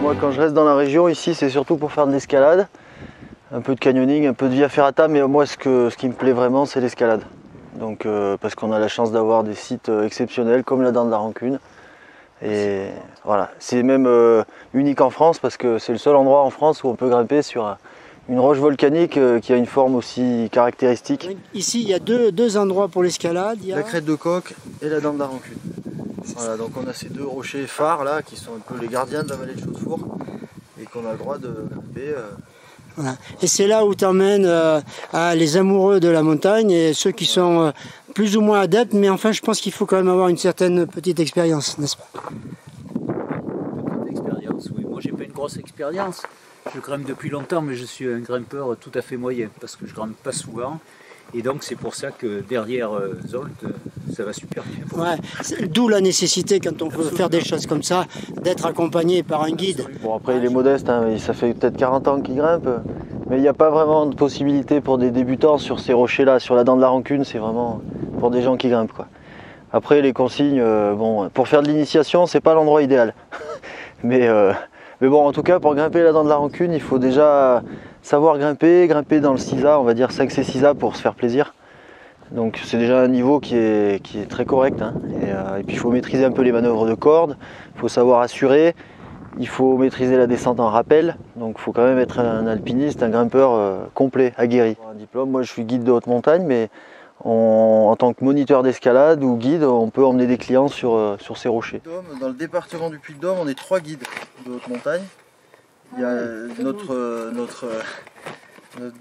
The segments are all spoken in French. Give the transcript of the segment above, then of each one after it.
moi quand je reste dans la région ici, c'est surtout pour faire de l'escalade, un peu de canyoning, un peu de via ferrata, mais moi ce qui me plaît vraiment c'est l'escalade. Donc parce qu'on a la chance d'avoir des sites exceptionnels comme la Dent de la Rancune. Et voilà, c'est même unique en France parce que c'est le seul endroit en France où on peut grimper sur une roche volcanique qui a une forme aussi caractéristique. Ici, il y a deux endroits pour l'escalade. La crête de Coq et la Dent de la Rancune. Voilà, donc on a ces deux rochers phares là qui sont un peu les gardiens de la vallée de Chaudefour et qu'on a le droit de grimper. Voilà. Et c'est là où tu emmènes les amoureux de la montagne et ceux qui sont plus ou moins adeptes, mais enfin je pense qu'il faut quand même avoir une certaine petite expérience, n'est-ce pas? Petite expérience, oui. Moi j'ai pas une grosse expérience. Je grimpe depuis longtemps, mais je suis un grimpeur tout à fait moyen parce que je grimpe pas souvent. Et donc c'est pour ça que derrière Zolt, ça va super bien. Ouais, d'où la nécessité quand on veut faire des choses comme ça, d'être accompagné par un guide. Bon après il est modeste, hein, ça fait peut-être 40 ans qu'il grimpe, mais il n'y a pas vraiment de possibilité pour des débutants sur ces rochers là, sur la Dent de la Rancune, c'est vraiment pour des gens qui grimpent quoi. Après les consignes, bon, pour faire de l'initiation c'est pas l'endroit idéal. mais bon en tout cas pour grimper la Dent de la Rancune il faut déjà savoir grimper dans le 6A, on va dire 5C 6A pour se faire plaisir. Donc c'est déjà un niveau qui est très correct. Hein. Et puis il faut maîtriser un peu les manœuvres de corde, il faut savoir assurer, il faut maîtriser la descente en rappel. Donc il faut quand même être un alpiniste, un grimpeur complet, aguerri. Pour un diplôme, moi je suis guide de haute montagne, mais en tant que moniteur d'escalade ou guide, on peut emmener des clients sur ces rochers. Dans le département du Puy-de-Dôme, on est 3 guides de haute montagne. Il y a notre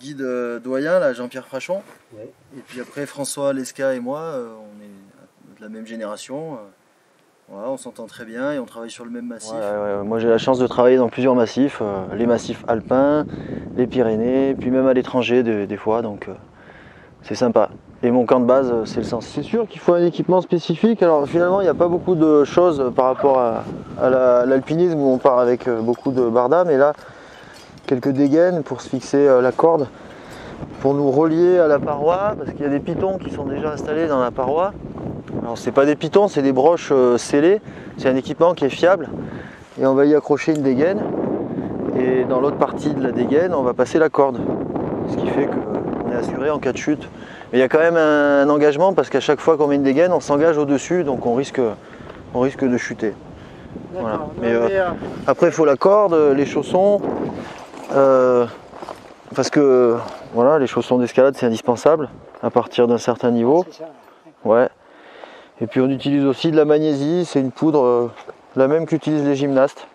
guide doyen, là, Jean-Pierre Frachon. Ouais. Et puis après François Lesca et moi, on est de la même génération. Voilà, on s'entend très bien et on travaille sur le même massif. Ouais, moi j'ai la chance de travailler dans plusieurs massifs, les massifs alpins, les Pyrénées, puis même à l'étranger des fois, donc c'est sympa. Et mon camp de base, c'est le sens. C'est sûr qu'il faut un équipement spécifique. Alors finalement, il n'y a pas beaucoup de choses par rapport à l'alpinisme où on part avec beaucoup de barda, mais là, quelques dégaines pour se fixer la corde, pour nous relier à la paroi, parce qu'il y a des pitons qui sont déjà installés dans la paroi. Alors c'est pas des pitons, c'est des broches scellées. C'est un équipement qui est fiable. Et on va y accrocher une dégaine. Et dans l'autre partie de la dégaine, on va passer la corde. Ce qui fait qu'on est assuré en cas de chute. Mais il y a quand même un engagement parce qu'à chaque fois qu'on met une dégaine, on s'engage au-dessus, donc on risque de chuter. Voilà. Mais après, il faut la corde, les chaussons, parce que voilà, les chaussons d'escalade, c'est indispensable à partir d'un certain niveau. Ouais. Et puis on utilise aussi de la magnésie, c'est une poudre, la même qu'utilisent les gymnastes,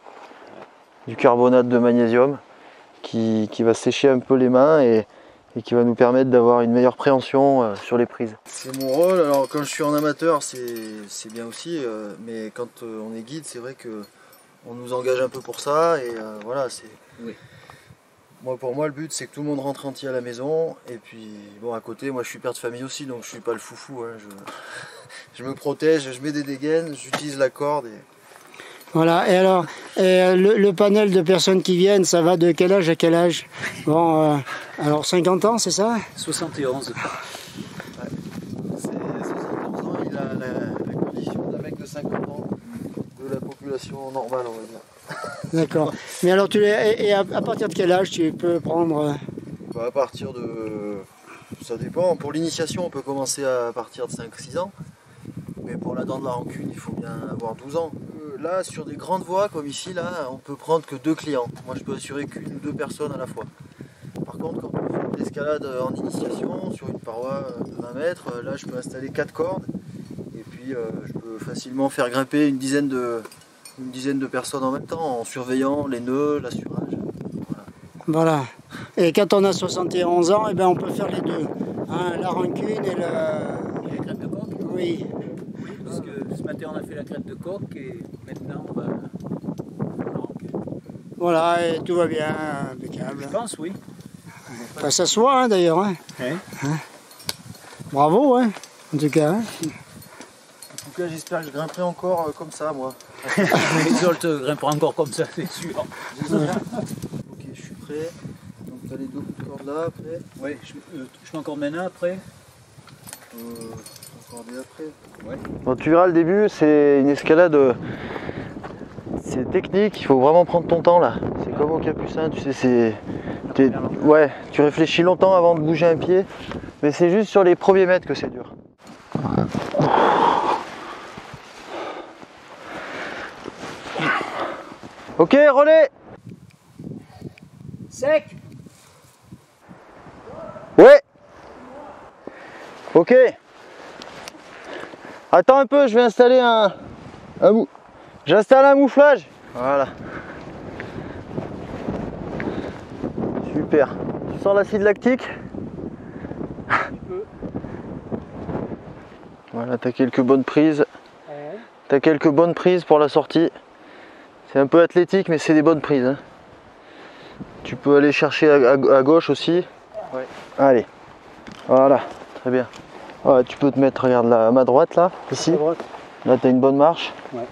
du carbonate de magnésium, qui va sécher un peu les mains et qui va nous permettre d'avoir une meilleure préhension sur les prises. C'est mon rôle, alors quand je suis en amateur c'est bien aussi, mais quand on est guide c'est vrai qu'on nous engage un peu pour ça et voilà, c'est... Oui. Pour moi le but c'est que tout le monde rentre entier à la maison et puis bon à côté moi je suis père de famille aussi donc je suis pas le foufou, hein, je me protège, je mets des dégaines, j'utilise la corde et... Voilà, et alors, le panel de personnes qui viennent, ça va de quel âge à quel âge? Bon, alors 50 ans, c'est ça? 71. Ouais. C'est 71 ans, il a la condition d'un mec de 50 ans, de la population normale, on va dire. D'accord. Mais alors, et à partir de quel âge tu peux prendre À partir de... Ça dépend, pour l'initiation, on peut commencer à partir de 5-6 ans. Mais pour la Dent de la Rancune, il faut bien avoir 12 ans. Là, sur des grandes voies comme ici, là, on peut prendre que 2 clients. Moi, je peux assurer qu'une ou 2 personnes à la fois. Par contre, quand on fait de l'escalade en initiation, sur une paroi de 20 mètres, là, je peux installer 4 cordes. Et puis, je peux facilement faire grimper une dizaine de personnes en même temps, en surveillant les nœuds, l'assurage. Voilà. Et quand on a 71 ans, eh ben, on peut faire les deux. Hein, la rancune et la crête de coq. Oui. Parce que ce matin on a fait la crête de coq et maintenant on va... Voilà, et tout va bien, impeccable. Je pense, oui. Enfin, ça se voit, hein, d'ailleurs. Hein. Hein? Bravo, hein, en tout cas. Hein. En tout cas, j'espère que je grimperai encore comme ça, moi. Les autres grimperont encore comme ça, c'est sûr. Ok, je suis prêt. Donc, tu as les 2 bouts de corde là, après. Oui, je mets encore maintenant après. Après. Ouais. Bon, tu verras le début, c'est une escalade. c'est technique, il faut vraiment prendre ton temps là. C'est comme au capucin, tu sais, ouais, tu réfléchis longtemps avant de bouger un pied, mais c'est juste sur les premiers mètres que c'est dur. Ok, relais. Sec. Ouais. Ok. Attends un peu, je vais installer j'installe un mouflage. Voilà. Super. Tu sens l'acide lactique? Voilà, t'as quelques bonnes prises. T'as quelques bonnes prises pour la sortie. C'est un peu athlétique, mais c'est des bonnes prises. Hein. Tu peux aller chercher à gauche aussi. Ouais. Allez. Voilà, très bien. Ouais, tu peux te mettre, regarde là, à ma droite là, ici. Là, tu as une bonne marche. Ouais.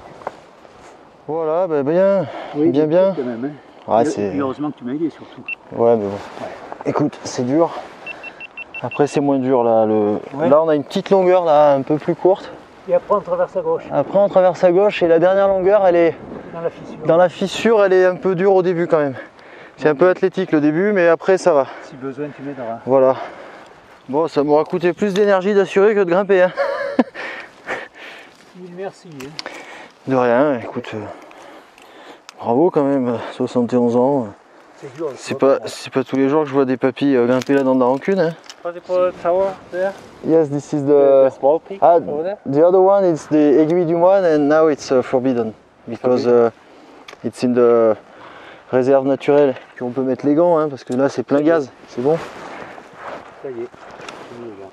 Voilà, bah bien. Oui, bien. Quand même, hein. Ouais, c'est... Heureusement que tu m'as aidé surtout. Ouais, mais bon. Ouais. Écoute, c'est dur. Après, c'est moins dur là. Ouais. Là, on a une petite longueur là, un peu plus courte. Et après, on traverse à gauche. Après, on traverse à gauche et la dernière longueur, elle est... Dans la fissure. Dans la fissure, elle est un peu dure au début quand même. C'est un peu athlétique le début, mais après, ça va. Si besoin, tu m'aideras. Voilà. Bon, ça m'aura coûté plus d'énergie d'assurer que de grimper. Hein. Merci. Hein. De rien, écoute. Bravo quand même, 71 ans. C'est dur. C'est pas tous les jours que je vois des papis grimper là dans de la rancune. Hein. The tower there? Yes, this is the small peak over there? The other one is the Aiguille du Moine and now it's forbidden because it's in the réserve naturelle. Puis on peut mettre les gants hein, parce que là c'est plein gaz, c'est bon. Ça y est, j'ai mis les gants.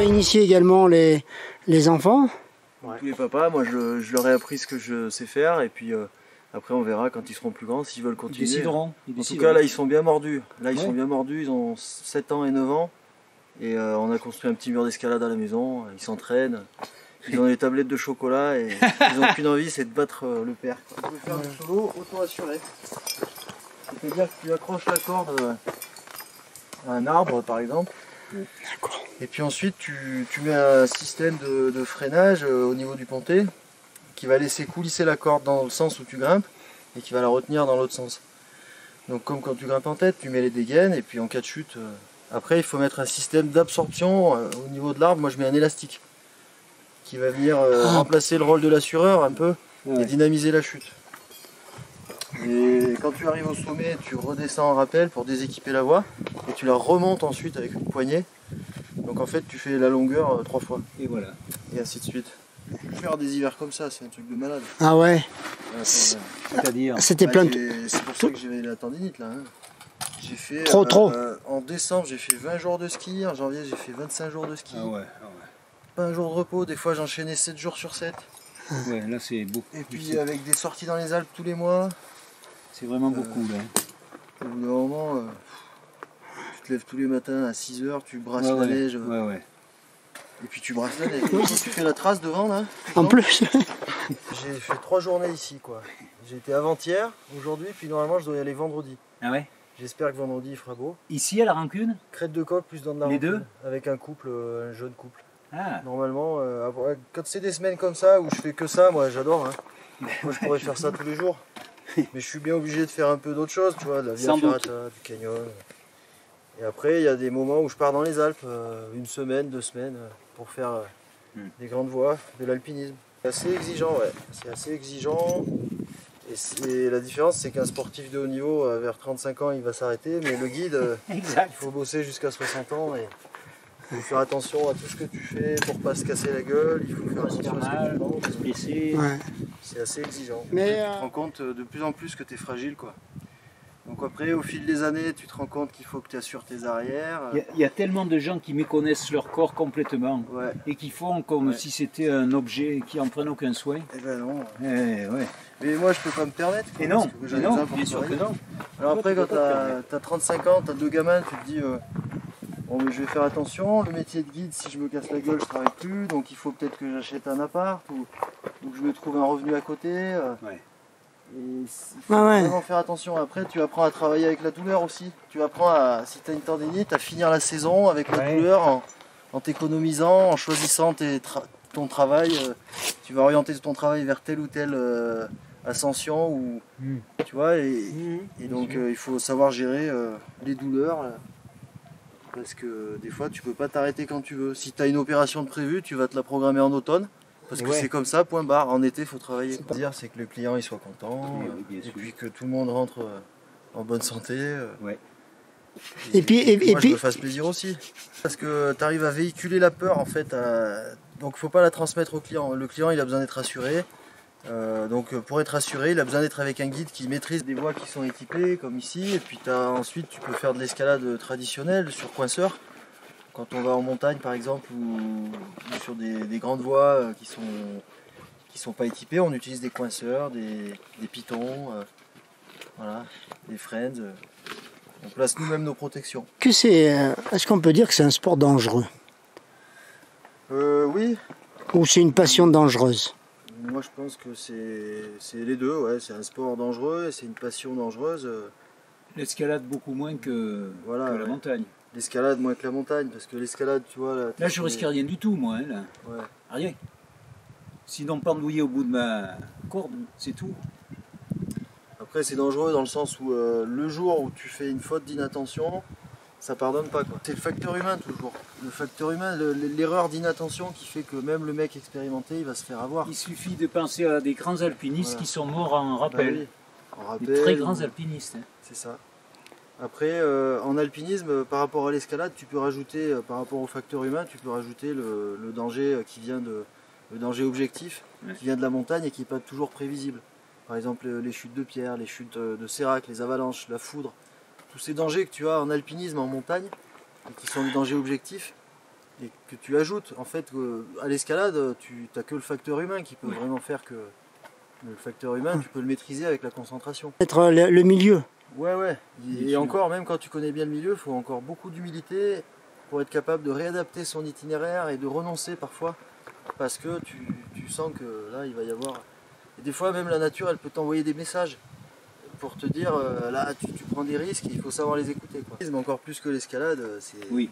Initier également les enfants. Ouais. Tous les papas, moi je leur ai appris ce que je sais faire et puis après on verra quand ils seront plus grands s'ils veulent continuer. Ils décideront. En tout cas là ils sont bien mordus. Là ils sont bien mordus, ils ont 7 ans et 9 ans et on a construit un petit mur d'escalade à la maison, ils s'entraînent. Ils ont des tablettes de chocolat et ils n'ont qu'une envie, c'est de battre le père. Tu peux faire du solo auto-assuré. C'est-à-dire que tu accroches la corde à un arbre par exemple. Et puis ensuite tu mets un système de freinage au niveau du pontet qui va laisser coulisser la corde dans le sens où tu grimpes et qui va la retenir dans l'autre sens. Donc comme quand tu grimpes en tête, tu mets les dégaines et puis en cas de chute, après il faut mettre un système d'absorption au niveau de l'arbre. Moi je mets un élastique qui va venir remplacer le rôle de l'assureur un peu et dynamiser la chute. Et quand tu arrives au sommet, tu redescends en rappel pour déséquiper la voie et tu la remontes ensuite avec une poignée. Donc en fait tu fais la longueur 3 fois. Et voilà. Et ainsi de suite. Faire des hivers comme ça, c'est un truc de malade. Ah ouais. C'est-à-dire. C'était plein de... C'est pour ça que j'ai la tendinite là. Hein. J'ai fait trop. En décembre j'ai fait 20 jours de ski, en janvier j'ai fait 25 jours de ski. Ah ouais. Pas un jour de repos, des fois j'enchaînais 7 jours sur 7. Ouais, là c'est beaucoup. Et puis avec des sorties dans les Alpes tous les mois. C'est vraiment beaucoup là. Au bout d'un moment, tu te lèves tous les matins à 6 h, tu brasses la neige. Ouais. Et puis tu brasses la neige. Tu fais la trace devant là. En plus. J'ai fait 3 journées ici quoi. J'ai été avant-hier, aujourd'hui, puis normalement je dois y aller vendredi. Ah ouais. J'espère que vendredi il fera beau. Ici à la Rancune? Crête de coq plus dans de la Les rancune, deux? avec un couple, un jeune couple. Ah. Normalement, quand c'est des semaines comme ça où je fais que ça, moi j'adore. Hein. Moi je pourrais faire ça tous les jours. Mais je suis bien obligé de faire un peu d'autres choses, tu vois, de la Via Sans doute. Ferrata, du canyon. Et après, il y a des moments où je pars dans les Alpes, une semaine, 2 semaines, pour faire des grandes voies, de l'alpinisme. C'est assez exigeant, ouais. C'est assez exigeant. Et la différence, c'est qu'un sportif de haut niveau, vers 35 ans, il va s'arrêter, mais le guide, il faut bosser jusqu'à 60 ans. Et il faut faire attention à tout ce que tu fais pour pas se casser la gueule, il faut faire attention à ce que tu manges. se blesser. Ouais. C'est assez exigeant. Mais, Tu te rends compte de plus en plus que tu es fragile, quoi. Donc après, au fil des années, tu te rends compte qu'il faut que tu assures tes arrières. Il y a tellement de gens qui méconnaissent leur corps complètement Ouais. et qui font comme si c'était un objet qui en prennent aucun soin. Eh ben non. Ouais. Mais moi, je peux pas me permettre. quoi, Et non, parce que j'en ai mais non, besoin pour bien sûr que travailler. non. Alors après, Toi, quand tu peux pas te permettre. tu as 35 ans, tu as 2 gamins, tu te dis bon, mais je vais faire attention. Le métier de guide, si je me casse la gueule, je travaille plus. Donc il faut peut-être que j'achète un appart ou que je me trouve un revenu à côté. Ouais. Et il faut vraiment faire attention. Après, tu apprends à travailler avec la douleur aussi. Tu apprends à, si tu as une tendinite, à finir la saison avec la douleur en t'économisant, en choisissant ton travail. Tu vas orienter ton travail vers telle ou telle ascension. Ou, tu vois, et donc il faut savoir gérer les douleurs. Parce que des fois, tu peux pas t'arrêter quand tu veux. Si tu as une opération de prévue, tu vas te la programmer en automne. Parce que c'est comme ça, point barre. En été, il faut travailler. Ce dire, c'est que le client il soit content, et puis que tout le monde rentre en bonne santé. Et puis, je me fasse plaisir aussi. Parce que tu arrives à véhiculer la peur, en fait. Donc, il ne faut pas la transmettre au client. Le client, il a besoin d'être assuré. Donc, pour être assuré, il a besoin d'être avec un guide qui maîtrise des voies qui sont équipées, comme ici. Et puis, ensuite, tu peux faire de l'escalade traditionnelle sur coinceur. Quand on va en montagne par exemple ou sur des grandes voies qui sont pas équipées, on utilise des coinceurs, des pitons, voilà, des friends. On place nous-mêmes nos protections. Est-ce qu'on peut dire que c'est un sport dangereux? Oui. Ou c'est une passion dangereuse? Moi je pense que c'est les deux, ouais. C'est un sport dangereux et c'est une passion dangereuse. L'escalade beaucoup moins que la montagne. L'escalade moins que la montagne, parce que l'escalade, tu vois... Là, je risque rien du tout, moi. Hein, là. Ouais. Rien. Sinon, pendouiller au bout de ma corde, c'est tout. Après, c'est dangereux dans le sens où le jour où tu fais une faute d'inattention, ça pardonne pas, quoi. C'est le facteur humain, toujours. Le facteur humain, l'erreur d'inattention qui fait que même le mec expérimenté, il va se faire avoir. Il suffit de penser à des grands alpinistes qui sont morts en rappel. Bah oui. En rappel, des très grands alpinistes. Hein. C'est ça. Après, en alpinisme, par rapport à l'escalade, tu peux rajouter, par rapport au facteur humain, tu peux rajouter le danger qui vient le danger objectif, qui vient de la montagne et qui n'est pas toujours prévisible. Par exemple, les chutes de pierre, les chutes de sérac, les avalanches, la foudre. Tous ces dangers que tu as en alpinisme, en montagne, et qui sont des dangers objectifs, et que tu ajoutes. En fait, à l'escalade, tu n'as que le facteur humain qui peut vraiment faire que... Le facteur humain, tu peux le maîtriser avec la concentration. Être le milieu. Ouais. Et encore, même quand tu connais bien le milieu, il faut encore beaucoup d'humilité pour être capable de réadapter son itinéraire et de renoncer parfois. Parce que tu sens que là, il va y avoir... Et des fois, même la nature, elle peut t'envoyer des messages pour te dire, là, tu prends des risques, il faut savoir les écouter, quoi. Mais encore plus que l'escalade, c'est... Oui.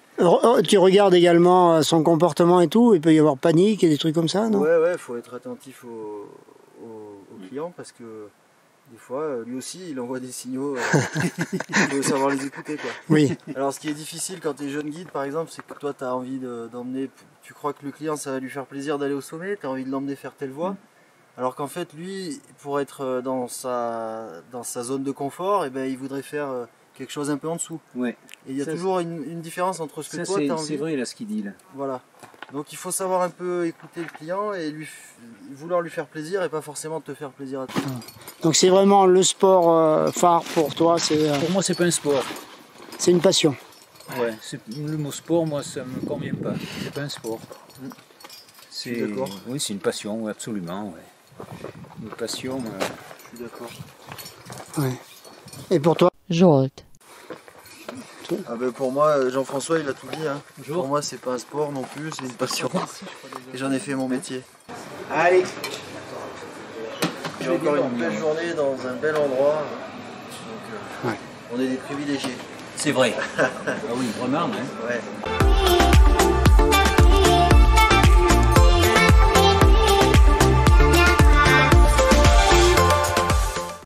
Tu regardes également son comportement et tout, il peut y avoir panique et des trucs comme ça, non? Ouais, il faut être attentif au client parce que des fois, lui aussi, il envoie des signaux, il faut savoir les écouter, quoi. Oui. Alors, ce qui est difficile quand tu es jeune guide, par exemple, c'est que toi, tu as envie d'emmener, tu crois que le client, ça va lui faire plaisir d'aller au sommet, tu as envie de l'emmener faire telle voie, alors qu'en fait, lui, pour être dans sa zone de confort, eh ben, il voudrait faire quelque chose un peu en dessous. Ouais. Et il y a toujours une différence entre ce que toi, tu as envie. C'est vrai, là, ce qu'il dit, là. Voilà. Donc il faut savoir un peu écouter le client et vouloir lui faire plaisir et pas forcément te faire plaisir à toi. Donc c'est vraiment le sport phare pour toi. Pour moi, c'est pas un sport. C'est une passion. Ouais. Le mot sport, moi, ça me convient pas. C'est pas un sport. Je suis d'accord. Oui, c'est une passion, ouais, absolument. Ouais. Une passion. Je suis d'accord. Ouais. Et pour toi? Jolt. Ah ben pour moi, Jean-François, il a tout dit. Hein. Bonjour. Pour moi, c'est pas un sport non plus, c'est une passion. Et j'en ai fait mon métier. Allez. J'ai encore une belle journée dans un bel endroit. Donc, Ouais. on est des privilégiés. C'est vrai. Ah oui, vraiment. Hein. Ouais.